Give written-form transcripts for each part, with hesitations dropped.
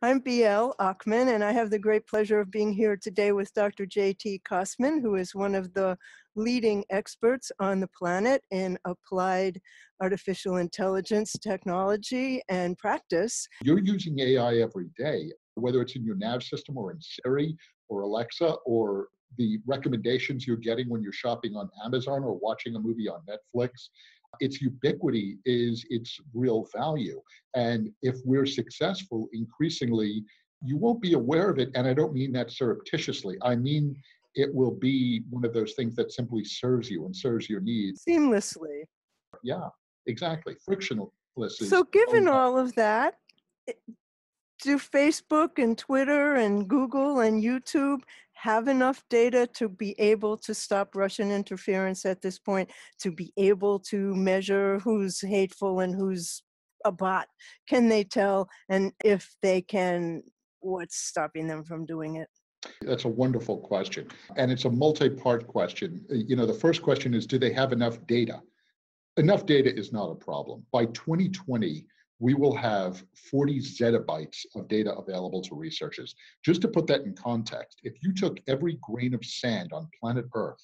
I'm BL Ochman, and I have the great pleasure of being here today with Dr. J.T. Kostman, who is one of the leading experts on the planet in applied artificial intelligence technology and practice. You're using AI every day, whether it's in your nav system or in Siri or Alexa or the recommendations you're getting when you're shopping on Amazon or watching a movie on Netflix. Its ubiquity is its real value. And if we're successful, increasingly, you won't be aware of it. And I don't mean that surreptitiously. I mean, it will be one of those things that simply serves you and serves your needs. Seamlessly. Yeah, exactly. Frictionless is So given all of that, do Facebook and Twitter and Google and YouTube have enough data to be able to stop Russian interference at this point, to be able to measure who's hateful and who's a bot? Can they tell? And if they can, what's stopping them from doing it? That's a wonderful question. And it's a multi-part question. The first question is, do they have enough data? Enough data is not a problem. By 2020, we will have 40 zettabytes of data available to researchers. Just to put that in context, if you took every grain of sand on planet Earth,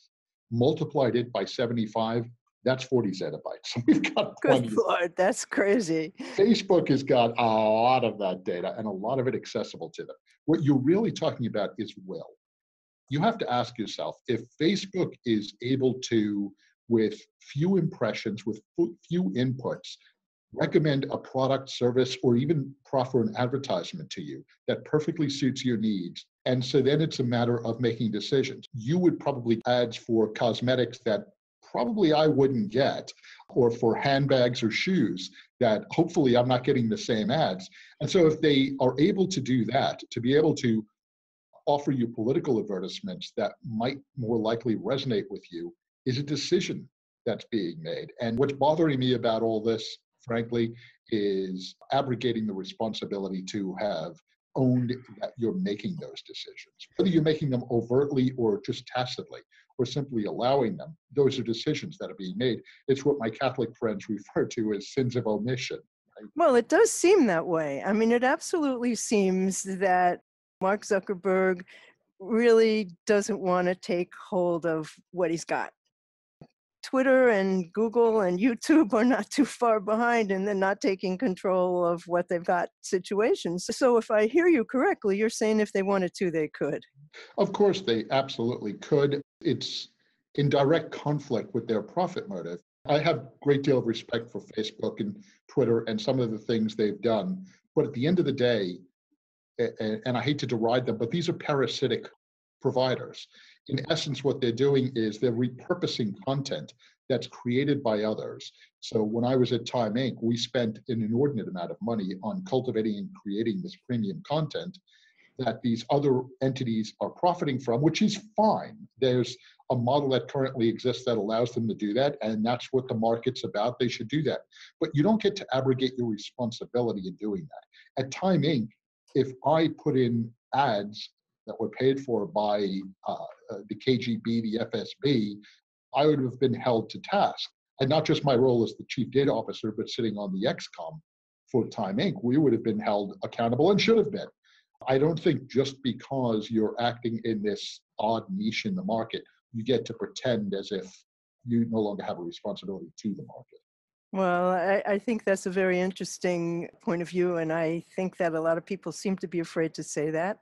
multiplied it by 75, that's 40 zettabytes. So we've got plenty. Good Lord, that's crazy. Facebook has got a lot of that data and a lot of it accessible to them. What you're really talking about is will. You have to ask yourself, if Facebook is able to, with few impressions, with few inputs, recommend a product, service, or even proffer an advertisement to you that perfectly suits your needs. And so then it's a matter of making decisions. You would probably ads for cosmetics that probably I wouldn't get, or for handbags or shoes that hopefully I'm not getting the same ads. And so if they are able to do that, to be able to offer you political advertisements that might more likely resonate with you, is a decision that's being made. And what's bothering me about all this, frankly, is abrogating the responsibility to have owned that you're making those decisions. Whether you're making them overtly or just tacitly, or simply allowing them, those are decisions that are being made. It's what my Catholic friends refer to as sins of omission. Right? Well, it does seem that way. I mean, it absolutely seems that Mark Zuckerberg really doesn't want to take hold of what he's got. Twitter and Google and YouTube are not too far behind, and they're not taking control of what they've got situations. So if I hear you correctly, you're saying if they wanted to, they could. Of course, they absolutely could. It's in direct conflict with their profit motive. I have a great deal of respect for Facebook and Twitter and some of the things they've done. But at the end of the day, and I hate to deride them, but these are parasitic providers. In essence, what they're doing is they're repurposing content that's created by others. So when I was at Time Inc., we spent an inordinate amount of money on cultivating and creating this premium content that these other entities are profiting from, which is fine. There's a model that currently exists that allows them to do that, and that's what the market's about. They should do that. But you don't get to abrogate your responsibility in doing that. At Time Inc., if I put in ads that were paid for by the KGB, the FSB, I would have been held to task. And not just my role as the chief data officer, but sitting on the XCOM for Time Inc., we would have been held accountable and should have been. I don't think just because you're acting in this odd niche in the market, you get to pretend as if you no longer have a responsibility to the market. Well, I think that's a very interesting point of view, and I think that a lot of people seem to be afraid to say that.